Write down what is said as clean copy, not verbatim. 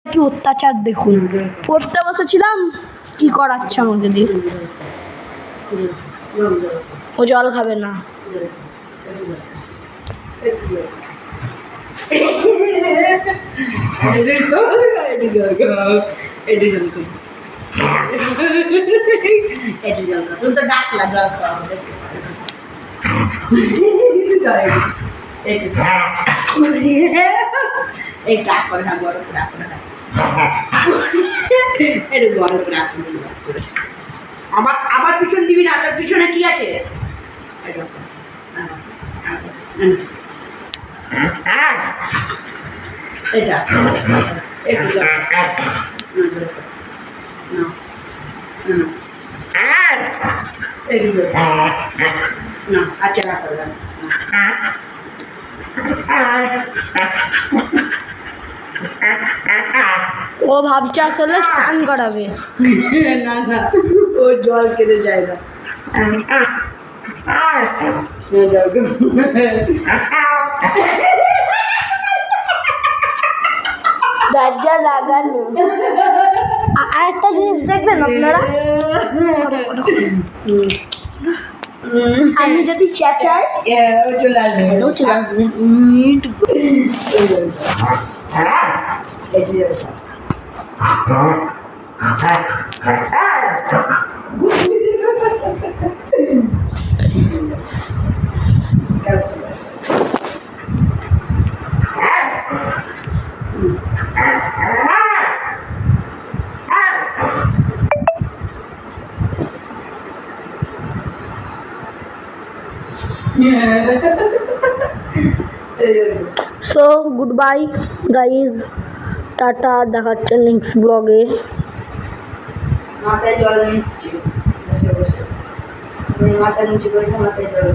কি অত্যাচার দেখুন, পড়তে বসেছিলাম কি করাচ্ছে আমাকে দিয়ে। ও জল খাবে না। তুমি তো ডাকলা জল খাওয়া এই ডাক করে না, বড় ডাক করে না, একটু বড় করে আবার আবার পিছন দিবি না, তার পিছনে কি আছে? এটা একটু না, আচ্ছা না করবেন ও ভাবছে আসলে স্নান করাবে। না না, ও জল খেতে যায় না। দরজা লাগানো। আর একটা জিনিস দেখবেন আপনারা, আমি যদি চেঁচাই ও চলে আসবে, ও চলে আসবে। So good bye guys, tata, দেখাচ্ছে নেক্সট ব্লগে। মাথায় জল নিচ্ছি বসে বসে, মাথা নিচে করে মাথায় জল